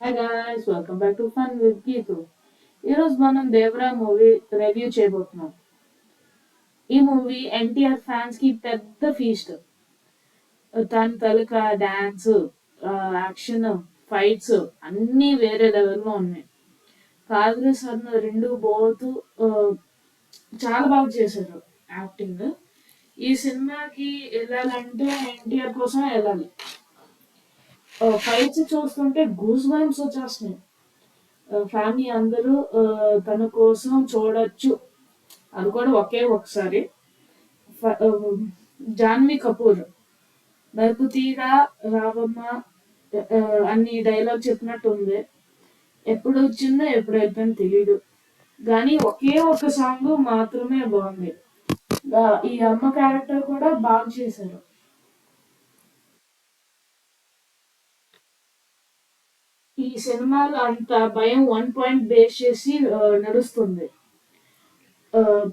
Hi guys, welcome back to fun with Geethu. ఈరోజు మనం Devara movie review చేయబోతున్నాం. ఈ మూవీ ఎన్టీఆర్ ఫ్యాన్స్ కి పెద్ద ఫీస్ట్. తన తలక డాన్స్, యాక్షన్, ఫైట్స్ అన్నీ వేరే లెవెల్లో ఉన్నాయి. కాదరి సర్న రెండు బోత్ చాలా బాగా చేశారు యాక్టింగ్. ఈ సినిమాకి వెళ్ళాలంటే ఎన్టీఆర్ కోసం వెళ్ళాలి. ఫైట్స్ చూస్తుంటే గూస్ బంప్స్ వచ్చేస్తున్నాయి. ఫ్యామిలీ అందరూ తన కోసం చూడొచ్చు. అది కూడా ఒకే ఒకసారి. ఫ- ఆ, జాన్వీ కపూర్ మెరుపు తీగ రావమ్మ ఆ, అన్ని డైలాగ్ చెప్పినట్టు ఉంది. ఎప్పుడు వచ్చిందో ఎప్పుడు అయిపోయిందో తెలీదు. కానీ ఒకే ఒక సాంగ్ మాత్రమే బాగుంది. ఈ అమ్మ క్యారెక్టర్ కూడా బాగా చేశారు. ఈ సినిమాలో అంత భయం 1 పాయింట్ బేస్ చేసి నడుస్తుంది.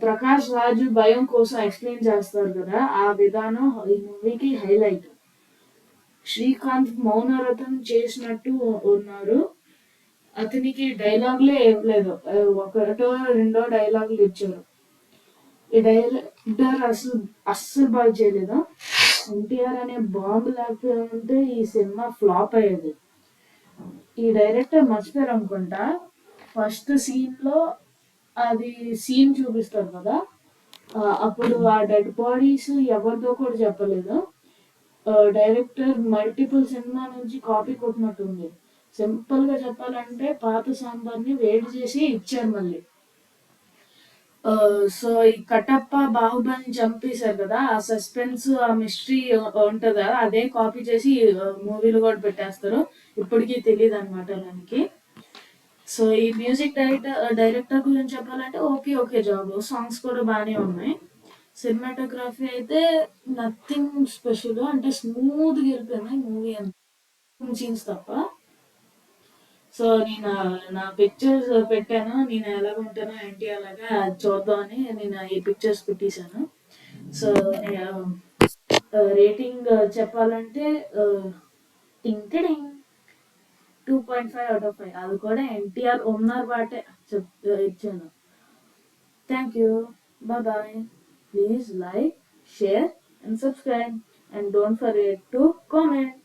ప్రకాష్ రాజు భయం కోసం ఎక్స్ప్లెయిన్ చేస్తారు కదా, ఆ విధానం ఈ మూవీకి హైలైట్. శ్రీకాంత్ మౌనరథం చేసినట్టు ఉన్నారు. అతనికి డైలాగులే ఇవ్వలేదు, ఒకటో రెండో డైలాగులు ఇచ్చారు. ఈ డైరెక్టర్ అస్సలు బాగా చేయలేదు. ఎన్టీఆర్ అనే బాంబు లేకపోతే ఈ సినిమా ఫ్లాప్ అయ్యేది. ఈ డైరెక్టర్ మర్చిపోయారు అనుకుంటా. ఫస్ట్ సీన్ లో అది సీన్ చూపిస్తారు కదా, అప్పుడు ఆ డెడ్ బాడీస్ ఎవరిదో కూడా చెప్పలేదు. డైరెక్టర్ మల్టిపుల్ సినిమా నుంచి కాపీ కొట్టినట్టుంది. సింపుల్ గా చెప్పాలంటే పాత సాంబార్ని వేడి చేసి ఇచ్చారు మళ్ళీ. సో ఈ కటప్ప బాహుబలిని చంపేశారు కదా, ఆ సస్పెన్స్ ఆ మిస్టరీ ఉంటది కదా, అదే కాపీ చేసి మూవీలు కూడా పెట్టేస్తారు. ఇప్పటికీ తెలియదు అనమాట దానికి. సో ఈ మ్యూజిక్ డైరెక్టర్ గురించి చెప్పాలంటే ఓకే ఓకే జాబ్, సాంగ్స్ కూడా బాగానే ఉన్నాయి. సినిమాటోగ్రఫీ అయితే నథింగ్ స్పెషల్, అంటే స్మూత్గా వెళ్ళిపోయినాయి మూవీ అంతా సీన్స్ తప్ప. సో నేను నా పిక్చర్స్ పెట్టాను, నేను ఎలాగ ఉంటానో ఏంటి అలాగా అది చూద్దామని నేను ఈ పిక్చర్స్ పెట్టేశాను. సో రేటింగ్ చెప్పాలంటే టింగ్ టిడింగ్ 2.5/5. అది కూడా ఎన్టీఆర్ ఉన్నారు బాటే ఇచ్చాను. Thank you. Bye. Please like, share and subscribe, and don't forget to comment.